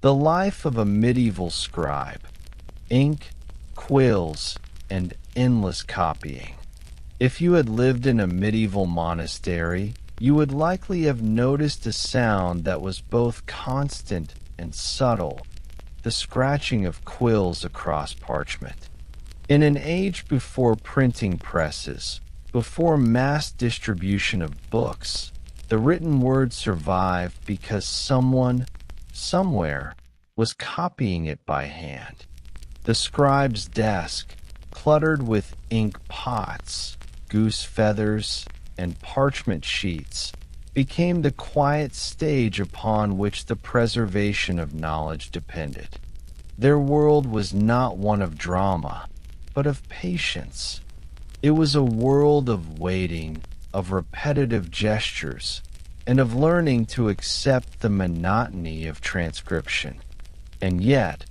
The life of a medieval scribe. Ink, quills, and endless copying. If you had lived in a medieval monastery, you would likely have noticed a sound that was both constant and subtle, the scratching of quills across parchment. In an age before printing presses, before mass distribution of books, the written word survived because someone, somewhere, was copying it by hand. The scribe's desk, cluttered with ink pots, goose feathers, and parchment sheets, became the quiet stage upon which the preservation of knowledge depended. Their world was not one of drama, but of patience. It was a world of waiting, of repetitive gestures, and of learning to accept the monotony of transcription. And yet,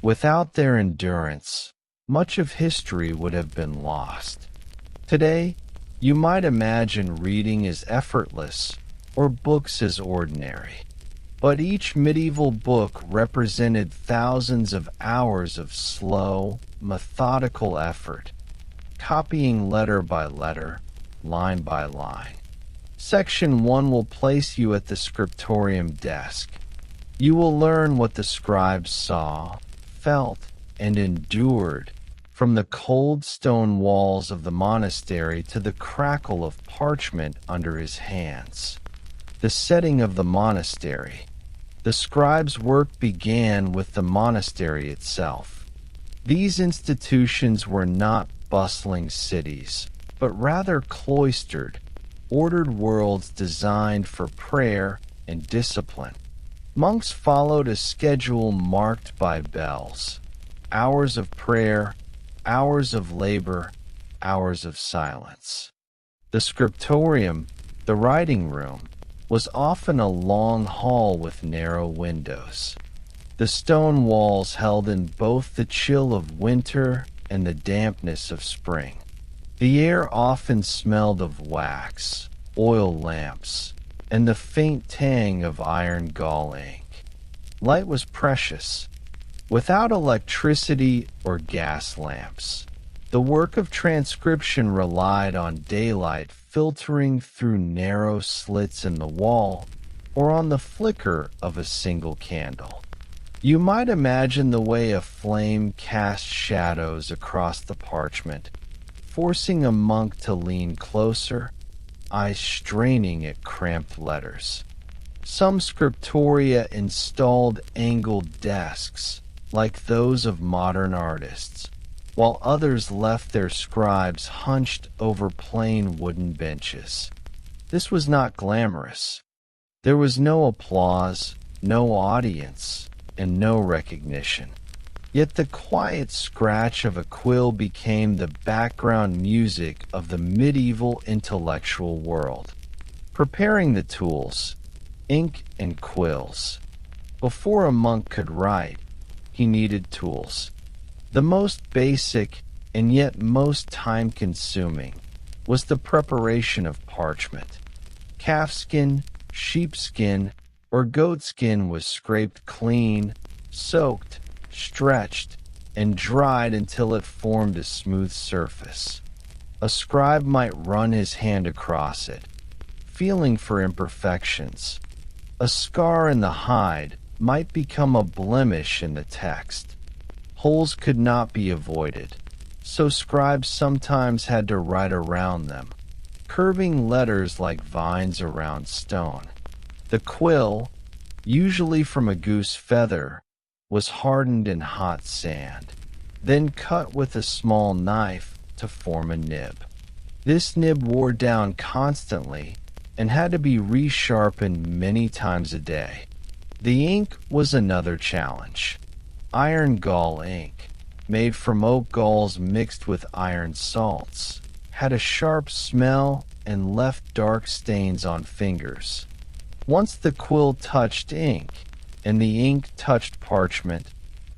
without their endurance, much of history would have been lost. Today, you might imagine reading as effortless or books as ordinary. But each medieval book represented thousands of hours of slow, methodical effort, copying letter by letter, line by line. Section 1 will place you at the scriptorium desk. You will learn what the scribe saw, felt, and endured, from the cold stone walls of the monastery to the crackle of parchment under his hands. The setting of the monastery. The scribe's work began with the monastery itself. These institutions were not bustling cities, but rather cloistered, ordered worlds designed for prayer and discipline. Monks followed a schedule marked by bells, hours of prayer, hours of labor, hours of silence. The scriptorium, the writing room, was often a long hall with narrow windows. The stone walls held in both the chill of winter and the dampness of spring. The air often smelled of wax, oil lamps, and the faint tang of iron gall ink. Light was precious. Without electricity or gas lamps, the work of transcription relied on daylight filtering through narrow slits in the wall or on the flicker of a single candle. You might imagine the way a flame cast shadows across the parchment, forcing a monk to lean closer, eyes straining at cramped letters. Some scriptoria installed angled desks, like those of modern artists, while others left their scribes hunched over plain wooden benches. This was not glamorous. There was no applause, no audience, and no recognition. Yet the quiet scratch of a quill became the background music of the medieval intellectual world. Preparing the tools, ink and quills. Before a monk could write, he needed tools. The most basic, and yet most time-consuming, was the preparation of parchment. Calfskin, sheepskin, or goatskin was scraped clean, soaked, stretched, and dried until it formed a smooth surface. A scribe might run his hand across it, feeling for imperfections. A scar in the hide might become a blemish in the text. Holes could not be avoided, so scribes sometimes had to write around them, curving letters like vines around stone. The quill, usually from a goose feather, was hardened in hot sand, then cut with a small knife to form a nib. This nib wore down constantly and had to be resharpened many times a day. The ink was another challenge. Iron gall ink, made from oak galls mixed with iron salts, had a sharp smell and left dark stains on fingers. Once the quill touched ink, and the ink touched parchment,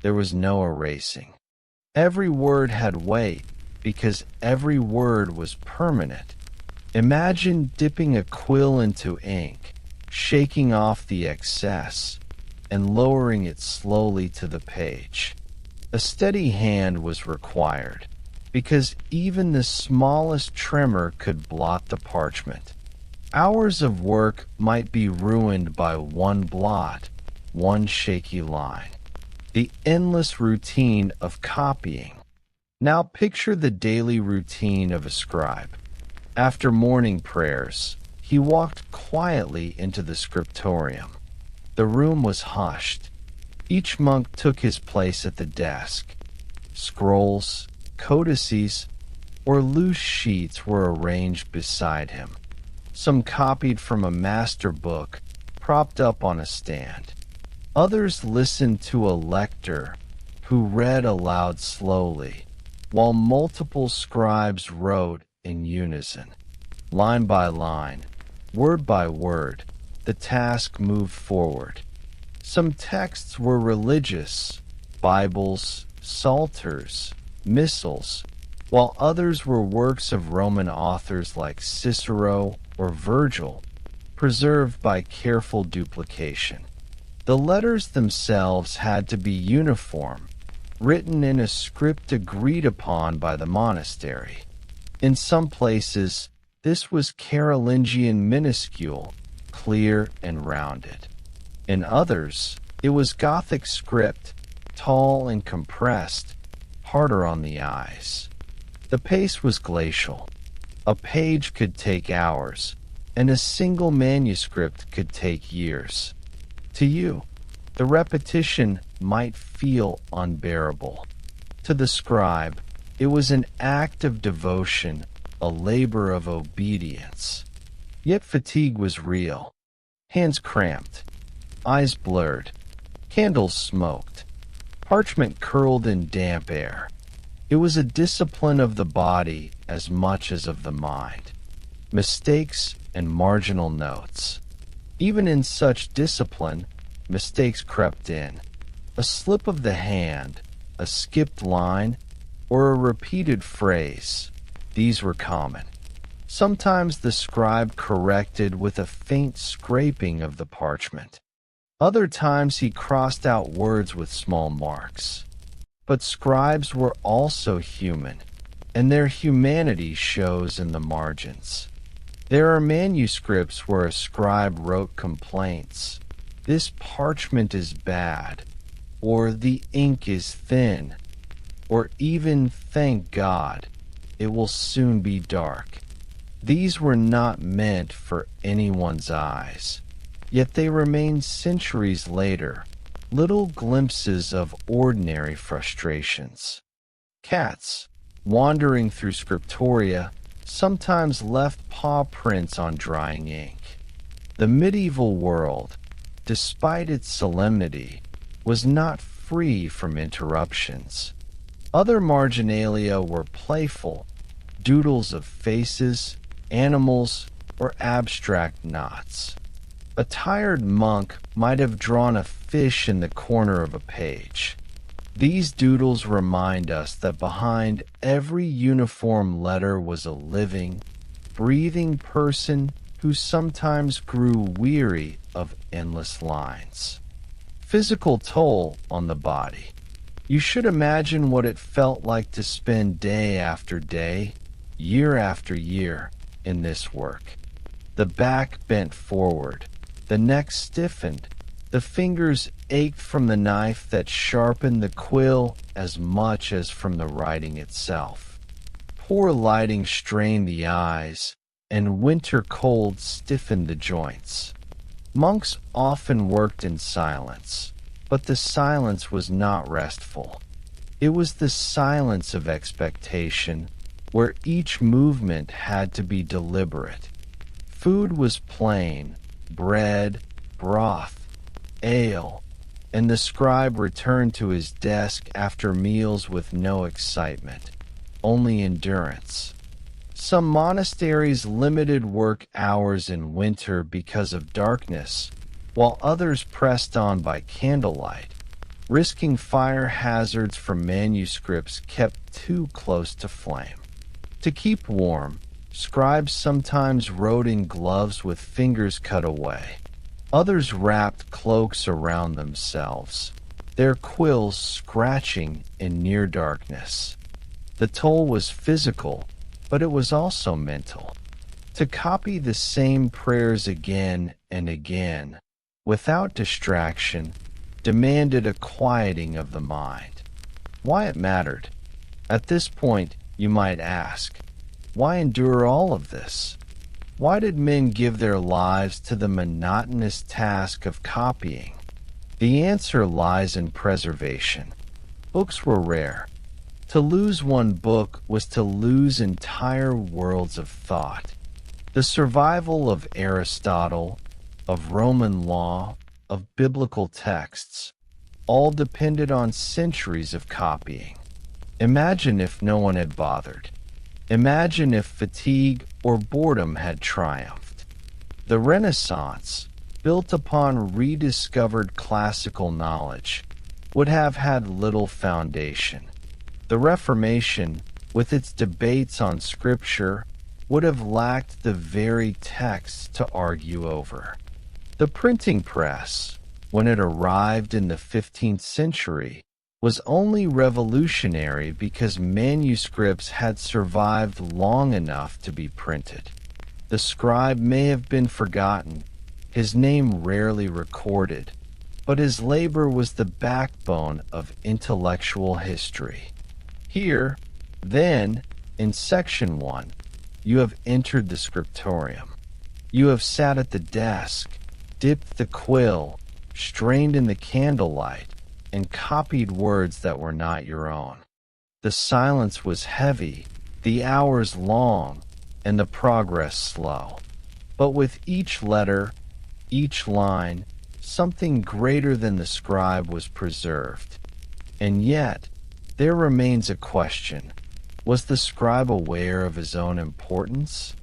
there was no erasing. Every word had weight, because every word was permanent. Imagine dipping a quill into ink, shaking off the excess, and lowering it slowly to the page. A steady hand was required, because even the smallest tremor could blot the parchment. Hours of work might be ruined by one blot, one shaky line. The endless routine of copying. Now picture the daily routine of a scribe. After morning prayers, he walked quietly into the scriptorium. The room was hushed. Each monk took his place at the desk. Scrolls, codices, or loose sheets were arranged beside him. Some copied from a master book propped up on a stand. Others listened to a lector who read aloud slowly, while multiple scribes wrote in unison. Line by line, word by word, the task moved forward. Some texts were religious, Bibles, psalters, missals, while others were works of Roman authors like Cicero or Virgil, preserved by careful duplication. The letters themselves had to be uniform, written in a script agreed upon by the monastery. In some places, this was Carolingian minuscule, clear and rounded. In others, it was Gothic script, tall and compressed, harder on the eyes. The pace was glacial. A page could take hours, and a single manuscript could take years. To you, the repetition might feel unbearable. To the scribe, it was an act of devotion, a labor of obedience. Yet fatigue was real. Hands cramped, eyes blurred, candles smoked, parchment curled in damp air. It was a discipline of the body as much as of the mind. Mistakes and marginal notes. Even in such discipline, mistakes crept in. A slip of the hand, a skipped line, or a repeated phrase. These were common. Sometimes the scribe corrected with a faint scraping of the parchment. Other times he crossed out words with small marks. But scribes were also human, and their humanity shows in the margins. There are manuscripts where a scribe wrote complaints. This parchment is bad, or the ink is thin, or even, thank God, it will soon be dark. These were not meant for anyone's eyes, yet they remain centuries later, little glimpses of ordinary frustrations. Cats, wandering through scriptoria, sometimes left paw prints on drying ink. The medieval world, despite its solemnity, was not free from interruptions. Other marginalia were playful, doodles of faces, animals, or abstract knots. A tired monk might have drawn a fish in the corner of a page. These doodles remind us that behind every uniform letter was a living, breathing person who sometimes grew weary of endless lines. Physical toll on the body. You should imagine what it felt like to spend day after day, year after year, in this work. The back bent forward, the neck stiffened, the fingers ached from the knife that sharpened the quill as much as from the writing itself. Poor lighting strained the eyes, and winter cold stiffened the joints. Monks often worked in silence, but the silence was not restful. It was the silence of expectation, where each movement had to be deliberate. Food was plain, bread, broth, ale, and the scribe returned to his desk after meals with no excitement, only endurance. Some monasteries limited work hours in winter because of darkness, while others pressed on by candlelight, risking fire hazards from manuscripts kept too close to flame. To keep warm, scribes sometimes wrote in gloves with fingers cut away. Others wrapped cloaks around themselves, their quills scratching in near darkness. The toll was physical, but it was also mental. To copy the same prayers again and again, without distraction, demanded a quieting of the mind. Why it mattered? At this point, you might ask, why endure all of this? Why did men give their lives to the monotonous task of copying? The answer lies in preservation. Books were rare. To lose one book was to lose entire worlds of thought. The survival of Aristotle, of Roman law, of biblical texts, all depended on centuries of copying. Imagine if no one had bothered. Imagine if fatigue or boredom had triumphed. The Renaissance, built upon rediscovered classical knowledge, would have had little foundation. The Reformation, with its debates on Scripture, would have lacked the very texts to argue over. The printing press, when it arrived in the 15th century, was only revolutionary because manuscripts had survived long enough to be printed. The scribe may have been forgotten, his name rarely recorded, but his labor was the backbone of intellectual history. Here, then, in Section 1, you have entered the scriptorium. You have sat at the desk, dipped the quill, strained in the candlelight, and copied words that were not your own. The silence was heavy, the hours long, and the progress slow. But with each letter, each line, something greater than the scribe was preserved. And yet, there remains a question. Was the scribe aware of his own importance?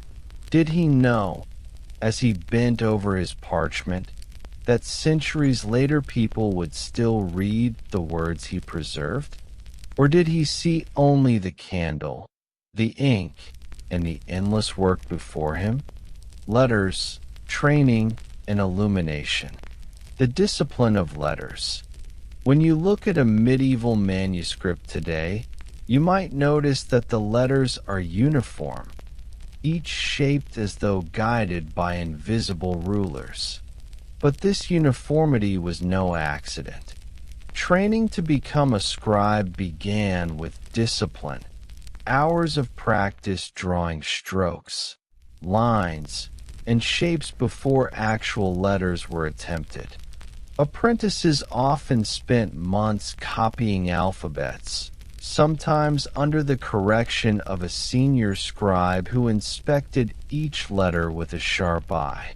Did he know, as he bent over his parchment, that centuries later people would still read the words he preserved? Or did he see only the candle, the ink, and the endless work before him? Letters, training, and illumination. The discipline of letters. When you look at a medieval manuscript today, you might notice that the letters are uniform, each shaped as though guided by invisible rulers. But this uniformity was no accident. Training to become a scribe began with discipline, hours of practice drawing strokes, lines, and shapes before actual letters were attempted. Apprentices often spent months copying alphabets, sometimes under the correction of a senior scribe who inspected each letter with a sharp eye.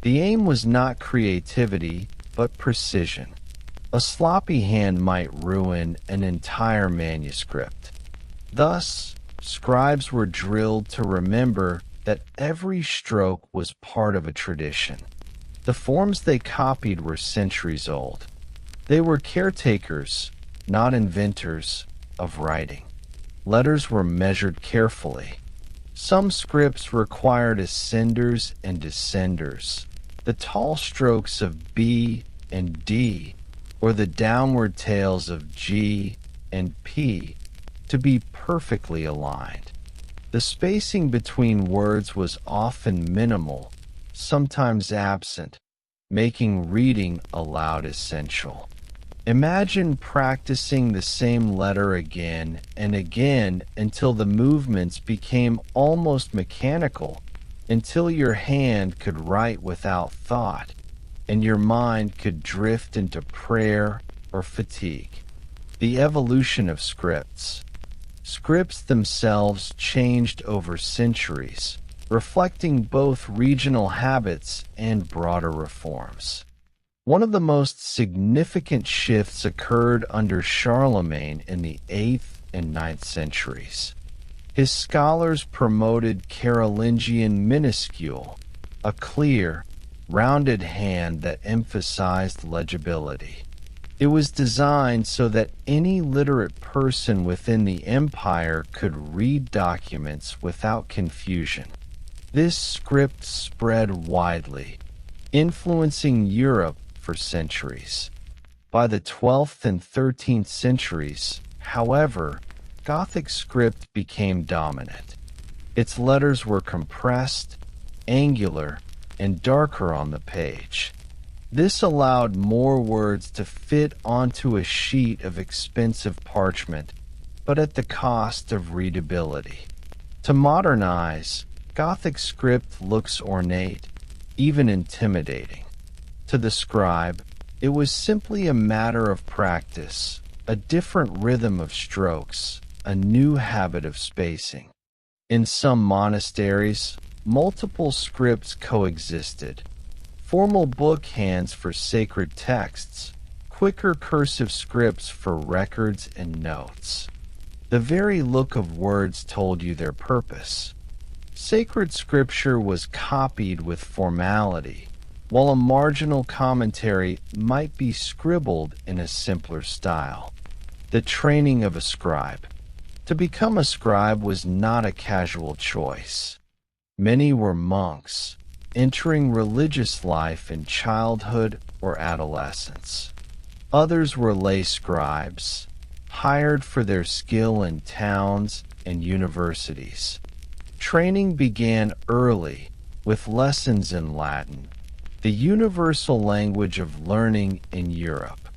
The aim was not creativity, but precision. A sloppy hand might ruin an entire manuscript. Thus, scribes were drilled to remember that every stroke was part of a tradition. The forms they copied were centuries old. They were caretakers, not inventors, of writing. Letters were measured carefully. Some scripts required ascenders and descenders, the tall strokes of B and D, or the downward tails of G and P, to be perfectly aligned. The spacing between words was often minimal, sometimes absent, making reading aloud essential. Imagine practicing the same letter again and again until the movements became almost mechanical, until your hand could write without thought, and your mind could drift into prayer or fatigue. The evolution of scripts. Scripts themselves changed over centuries, reflecting both regional habits and broader reforms. One of the most significant shifts occurred under Charlemagne in the 8th and 9th centuries. His scholars promoted Carolingian minuscule, a clear, rounded hand that emphasized legibility. It was designed so that any literate person within the empire could read documents without confusion. This script spread widely, influencing Europe for centuries. By the 12th and 13th centuries, however, Gothic script became dominant. Its letters were compressed, angular, and darker on the page. This allowed more words to fit onto a sheet of expensive parchment, but at the cost of readability. To modernize, Gothic script looks ornate, even intimidating. To the scribe, it was simply a matter of practice, a different rhythm of strokes, a new habit of spacing. In some monasteries, multiple scripts coexisted. Formal book hands for sacred texts, quicker cursive scripts for records and notes. The very look of words told you their purpose. Sacred scripture was copied with formality, while a marginal commentary might be scribbled in a simpler style. The training of a scribe. To become a scribe was not a casual choice. Many were monks, entering religious life in childhood or adolescence. Others were lay scribes, hired for their skill in towns and universities. Training began early, with lessons in Latin, the universal language of learning in Europe.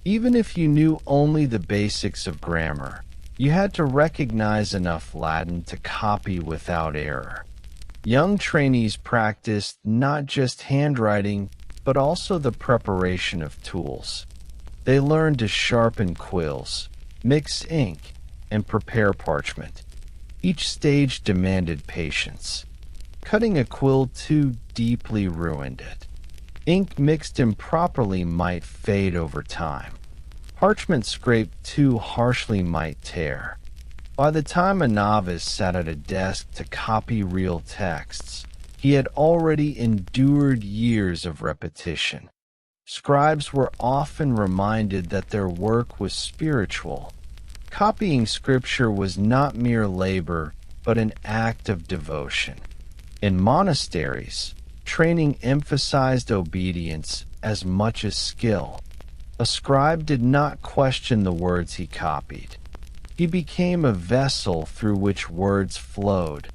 Even if you knew only the basics of grammar, you had to recognize enough Latin to copy without error. Young trainees practiced not just handwriting, but also the preparation of tools. They learned to sharpen quills, mix ink, and prepare parchment. Each stage demanded patience. Cutting a quill too deeply ruined it. Ink mixed improperly might fade over time. Parchment scraped too harshly might tear. By the time a novice sat at a desk to copy real texts, he had already endured years of repetition. Scribes were often reminded that their work was spiritual. Copying scripture was not mere labor, but an act of devotion. In monasteries, training emphasized obedience as much as skill. A scribe did not question the words he copied. He became a vessel through which words flowed,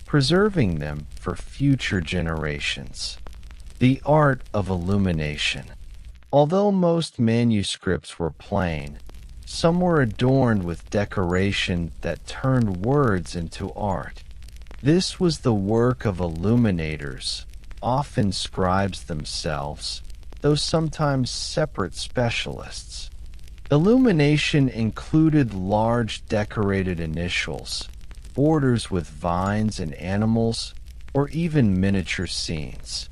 preserving them for future generations. The art of illumination. Although most manuscripts were plain, some were adorned with decoration that turned words into art. This was the work of illuminators, often scribes themselves, though sometimes separate specialists. Illumination included large decorated initials, borders with vines and animals, or even miniature scenes.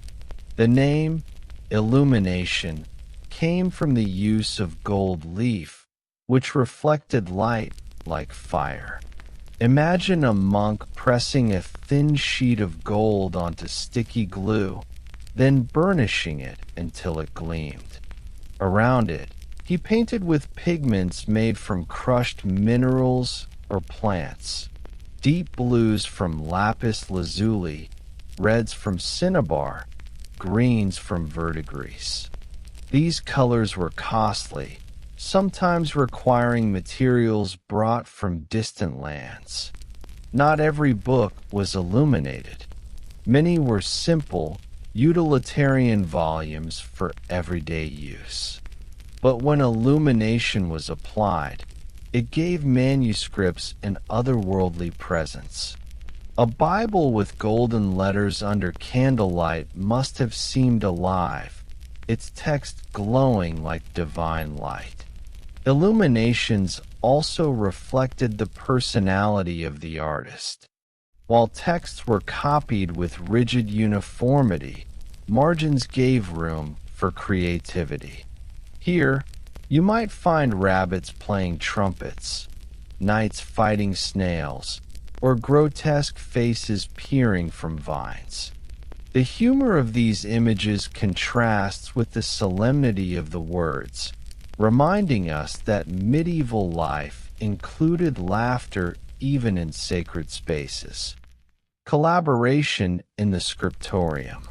The name, illumination, came from the use of gold leaf, which reflected light like fire. Imagine a monk pressing a thin sheet of gold onto sticky glue, then burnishing it until it gleamed. Around it, he painted with pigments made from crushed minerals or plants, deep blues from lapis lazuli, reds from cinnabar, greens from verdigris. These colors were costly, sometimes requiring materials brought from distant lands. Not every book was illuminated. Many were simple, utilitarian volumes for everyday use. But when illumination was applied, it gave manuscripts an otherworldly presence. A Bible with golden letters under candlelight must have seemed alive, its text glowing like divine light. Illuminations also reflected the personality of the artist. While texts were copied with rigid uniformity, margins gave room for creativity. Here, you might find rabbits playing trumpets, knights fighting snails, or grotesque faces peering from vines. The humor of these images contrasts with the solemnity of the words, reminding us that medieval life included laughter even in sacred spaces. Collaboration in the scriptorium.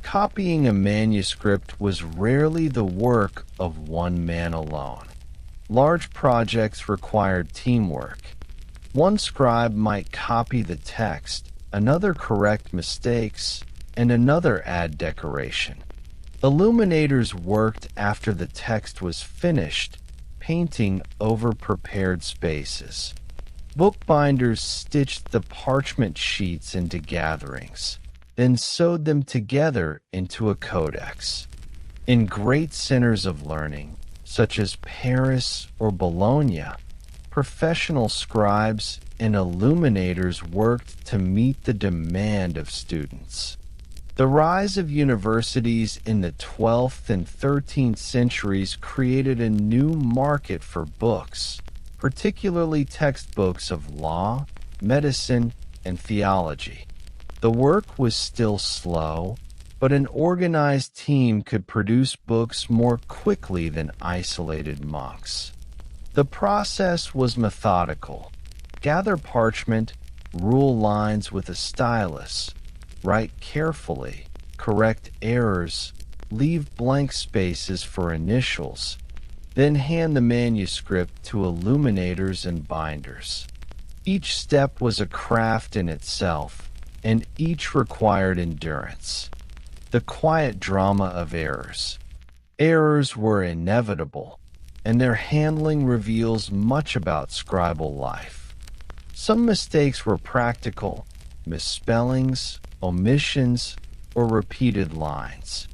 Copying a manuscript was rarely the work of one man alone. Large projects required teamwork. One scribe might copy the text, another correct mistakes, and another add decoration. Illuminators worked after the text was finished, painting over prepared spaces. Bookbinders stitched the parchment sheets into gatherings, then sewed them together into a codex. In great centers of learning, such as Paris or Bologna, professional scribes and illuminators worked to meet the demand of students. The rise of universities in the 12th and 13th centuries created a new market for books, particularly textbooks of law, medicine, and theology. The work was still slow, but an organized team could produce books more quickly than isolated monks. The process was methodical. Gather parchment, rule lines with a stylus, write carefully, correct errors, leave blank spaces for initials, then hand the manuscript to illuminators and binders. Each step was a craft in itself, and each required endurance. The quiet drama of errors. Errors were inevitable, and their handling reveals much about scribal life. Some mistakes were practical, misspellings, omissions, or repeated lines.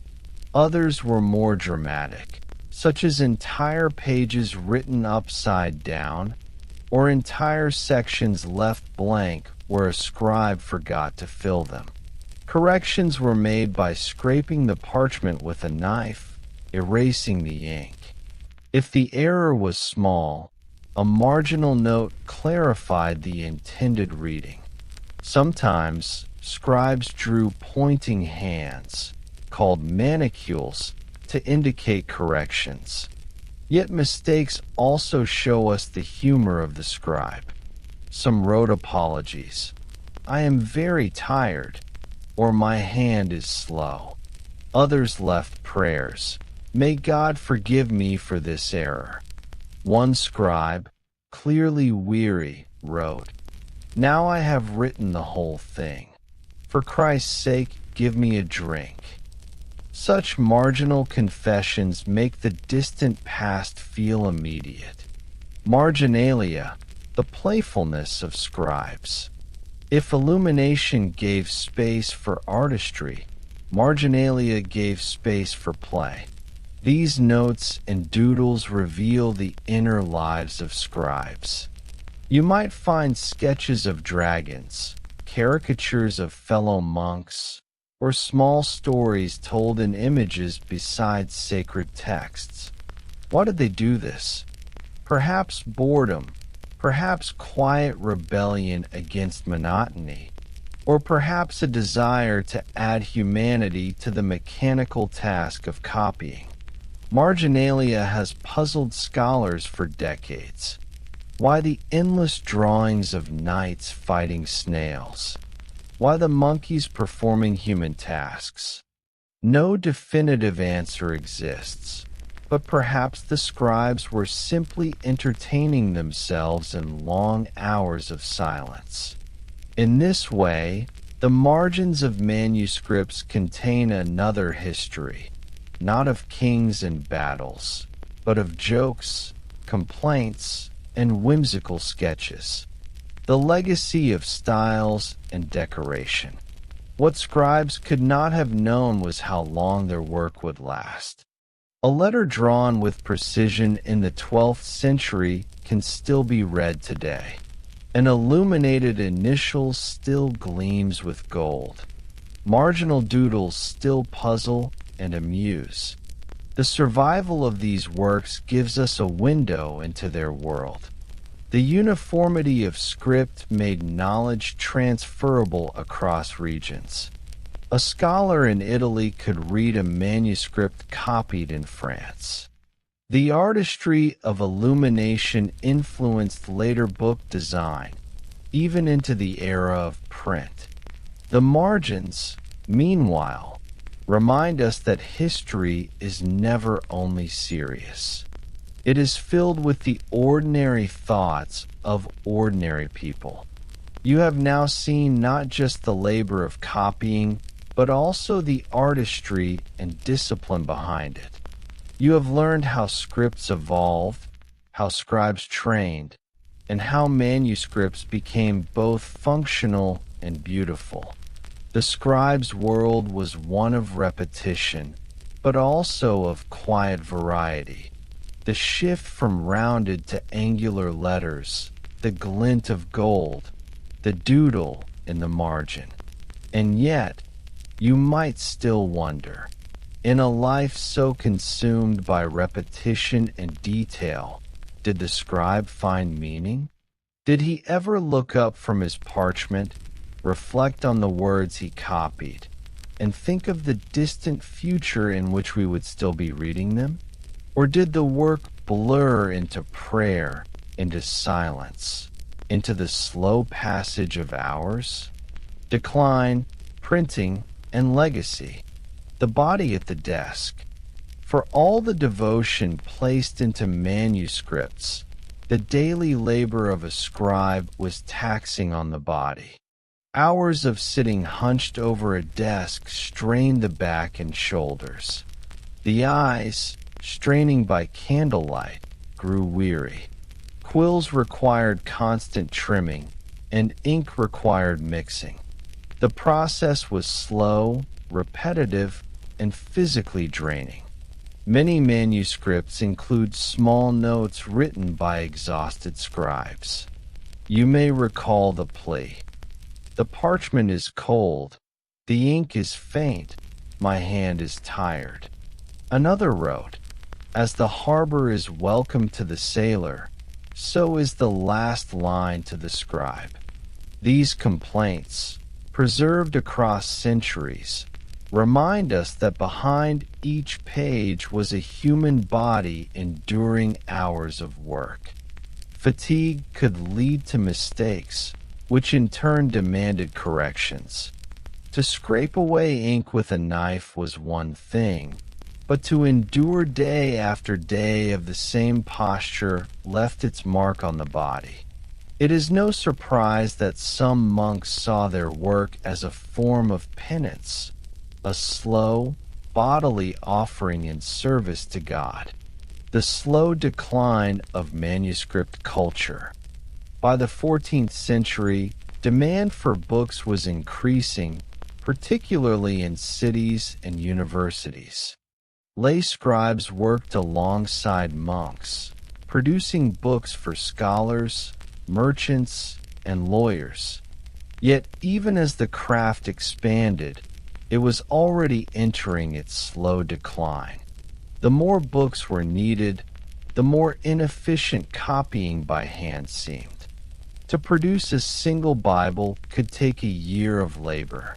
Others were more dramatic, such as entire pages written upside down, or entire sections left blank where a scribe forgot to fill them. Corrections were made by scraping the parchment with a knife, erasing the ink. If the error was small, a marginal note clarified the intended reading. Sometimes, scribes drew pointing hands, called manuscripts, to indicate corrections. Yet mistakes also show us the humor of the scribe. Some wrote apologies. "I am very tired," or "my hand is slow." Others left prayers. "May God forgive me for this error." One scribe, clearly weary, wrote, "Now I have written the whole thing. For Christ's sake, give me a drink." Such marginal confessions make the distant past feel immediate. Marginalia, the playfulness of scribes. If illumination gave space for artistry, marginalia gave space for play. These notes and doodles reveal the inner lives of scribes. You might find sketches of dragons, caricatures of fellow monks, or small stories told in images beside sacred texts. Why did they do this? Perhaps boredom, perhaps quiet rebellion against monotony, or perhaps a desire to add humanity to the mechanical task of copying. Marginalia has puzzled scholars for decades. Why the endless drawings of knights fighting snails? Why the monkeys performing human tasks? No definitive answer exists, but perhaps the scribes were simply entertaining themselves in long hours of silence. In this way, the margins of manuscripts contain another history, not of kings and battles, but of jokes, complaints, and whimsical sketches. The legacy of styles and decoration. What scribes could not have known was how long their work would last. A letter drawn with precision in the 12th century can still be read today. An illuminated initial still gleams with gold. Marginal doodles still puzzle and amuse. The survival of these works gives us a window into their world. The uniformity of script made knowledge transferable across regions. A scholar in Italy could read a manuscript copied in France. The artistry of illumination influenced later book design, even into the era of print. The margins, meanwhile, remind us that history is never only serious. It is filled with the ordinary thoughts of ordinary people. You have now seen not just the labor of copying, but also the artistry and discipline behind it. You have learned how scripts evolved, how scribes trained, and how manuscripts became both functional and beautiful. The scribe's world was one of repetition, but also of quiet variety. The shift from rounded to angular letters, the glint of gold, the doodle in the margin. And yet, you might still wonder, in a life so consumed by repetition and detail, did the scribe find meaning? Did he ever look up from his parchment, reflect on the words he copied, and think of the distant future in which we would still be reading them? Or did the work blur into prayer, into silence, into the slow passage of hours? Decline, printing, and legacy. The body at the desk. For all the devotion placed into manuscripts, the daily labor of a scribe was taxing on the body. Hours of sitting hunched over a desk strained the back and shoulders. The eyes, straining by candlelight, grew weary. Quills required constant trimming, and ink required mixing. The process was slow, repetitive, and physically draining. Many manuscripts include small notes written by exhausted scribes. You may recall the plea. The parchment is cold, the ink is faint, my hand is tired. Another wrote, as the harbor is welcome to the sailor, so is the last line to the scribe. These complaints, preserved across centuries, remind us that behind each page was a human body enduring hours of work. Fatigue could lead to mistakes, which in turn demanded corrections. To scrape away ink with a knife was one thing, but to endure day after day of the same posture left its mark on the body. It is no surprise that some monks saw their work as a form of penance, a slow, bodily offering in service to God. The slow decline of manuscript culture. By the 14th century, demand for books was increasing, particularly in cities and universities. Lay scribes worked alongside monks, producing books for scholars, merchants, and lawyers. Yet even as the craft expanded, it was already entering its slow decline. The more books were needed, the more inefficient copying by hand seemed. To produce a single Bible could take a year of labor.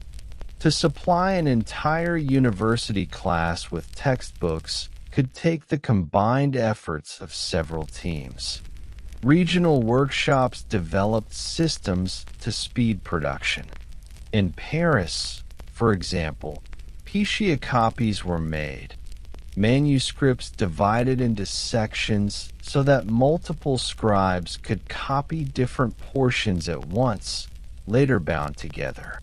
To supply an entire university class with textbooks could take the combined efforts of several teams. Regional workshops developed systems to speed production. In Paris, for example, piecea copies were made. Manuscripts divided into sections so that multiple scribes could copy different portions at once, later bound together.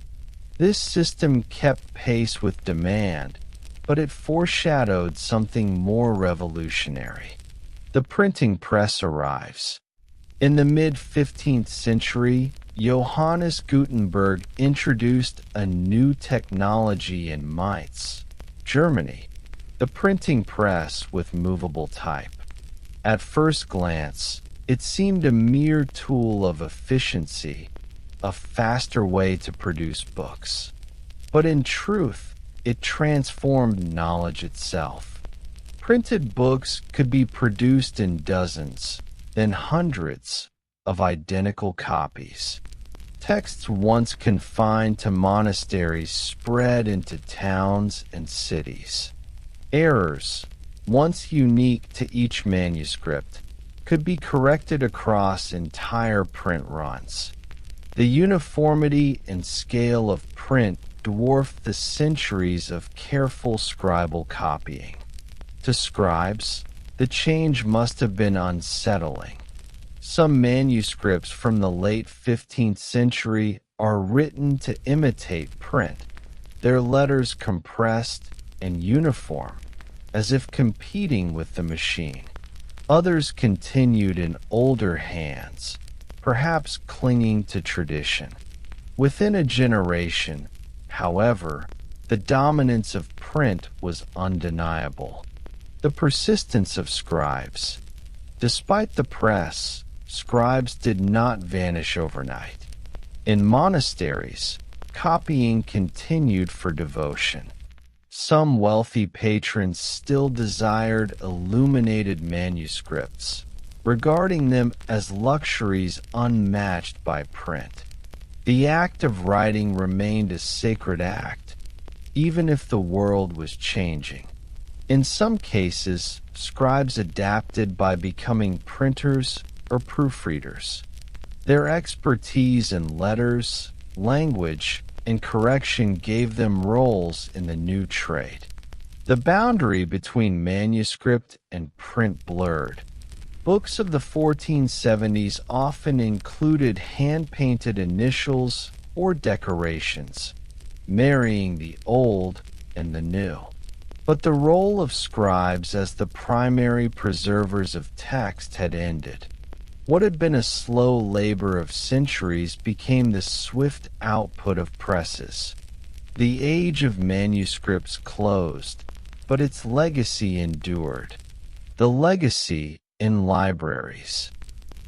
This system kept pace with demand, but it foreshadowed something more revolutionary. The printing press arrives. In the mid-15th century, Johannes Gutenberg introduced a new technology in Mainz, Germany, the printing press with movable type. At first glance, it seemed a mere tool of efficiency, a faster way to produce books. But in truth, it transformed knowledge itself. Printed books could be produced in dozens, then hundreds, of identical copies. Texts once confined to monasteries spread into towns and cities. Errors, once unique to each manuscript, could be corrected across entire print runs. The uniformity and scale of print dwarfed the centuries of careful scribal copying. To scribes, the change must have been unsettling. Some manuscripts from the late 15th century are written to imitate print, their letters compressed and uniform, as if competing with the machine. Others continued in older hands, perhaps clinging to tradition. Within a generation, however, the dominance of print was undeniable. The persistence of scribes. Despite the press, scribes did not vanish overnight. In monasteries, copying continued for devotion. Some wealthy patrons still desired illuminated manuscripts, regarding them as luxuries unmatched by print. The act of writing remained a sacred act, even if the world was changing. In some cases, scribes adapted by becoming printers or proofreaders. Their expertise in letters, language, and correction gave them roles in the new trade. The boundary between manuscript and print blurred. Books of the 1470s often included hand-painted initials or decorations, marrying the old and the new. But the role of scribes as the primary preservers of text had ended. What had been a slow labor of centuries became the swift output of presses. The age of manuscripts closed, but its legacy endured. The legacy in libraries.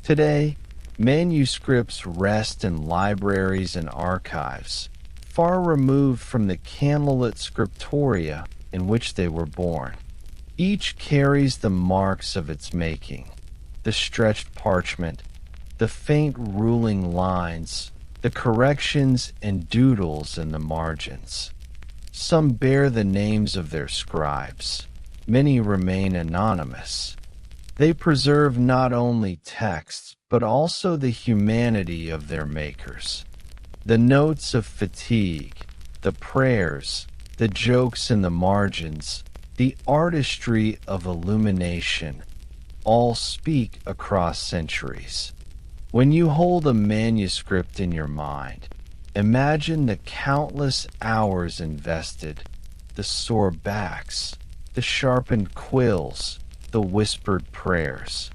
Today, manuscripts rest in libraries and archives, far removed from the candlelit scriptoria in which they were born. Each carries the marks of its making. The stretched parchment, the faint ruling lines, the corrections and doodles in the margins. Some bear the names of their scribes. Many remain anonymous. They preserve not only texts, but also the humanity of their makers. The notes of fatigue, the prayers, the jokes in the margins, the artistry of illumination, all speak across centuries. When you hold a manuscript in your mind, imagine the countless hours invested, the sore backs, the sharpened quills, the whispered prayers.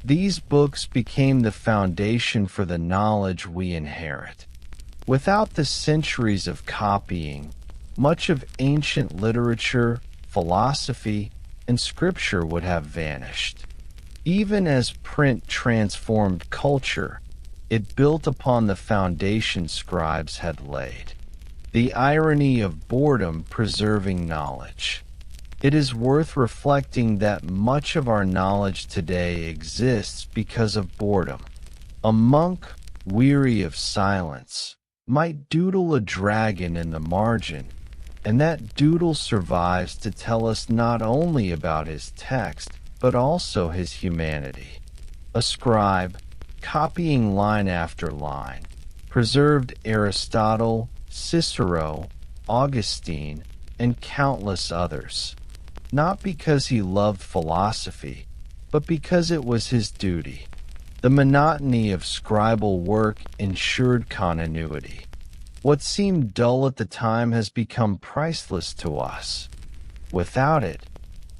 These books became the foundation for the knowledge we inherit. Without the centuries of copying, much of ancient literature, philosophy, and scripture would have vanished. Even as print transformed culture, it built upon the foundation scribes had laid. The irony of boredom preserving knowledge. It is worth reflecting that much of our knowledge today exists because of boredom. A monk, weary of silence, might doodle a dragon in the margin, and that doodle survives to tell us not only about his text, but also his humanity. A scribe, copying line after line, preserved Aristotle, Cicero, Augustine, and countless others, not because he loved philosophy, but because it was his duty. The monotony of scribal work ensured continuity. What seemed dull at the time has become priceless to us. Without it,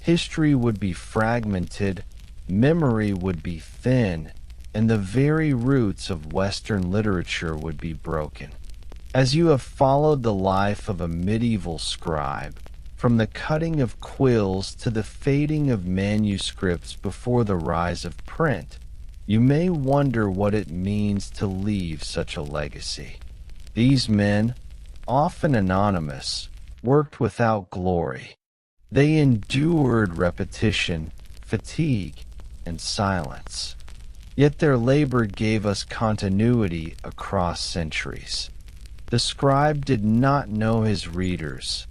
history would be fragmented, memory would be thin, and the very roots of Western literature would be broken. As you have followed the life of a medieval scribe, from the cutting of quills to the fading of manuscripts before the rise of print, you may wonder what it means to leave such a legacy. These men, often anonymous, worked without glory. They endured repetition, fatigue, and silence. Yet their labor gave us continuity across centuries. The scribe did not know his readers,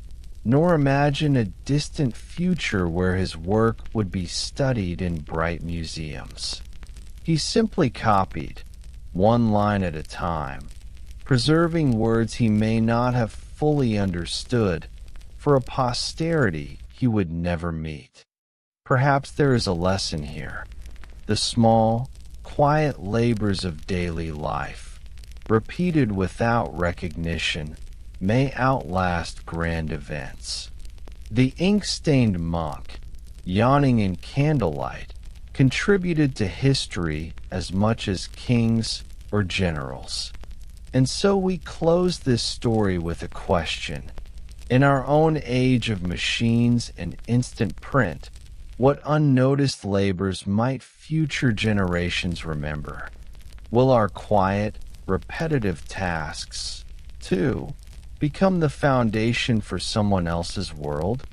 nor imagine a distant future where his work would be studied in bright museums. He simply copied, one line at a time, preserving words he may not have fully understood for a posterity he would never meet. Perhaps there is a lesson here. The small, quiet labors of daily life, repeated without recognition, may outlast grand events. The ink-stained monk, yawning in candlelight, contributed to history as much as kings or generals. And so we close this story with a question. In our own age of machines and instant print, what unnoticed labors might future generations remember? Will our quiet, repetitive tasks, too, become the foundation for someone else's world?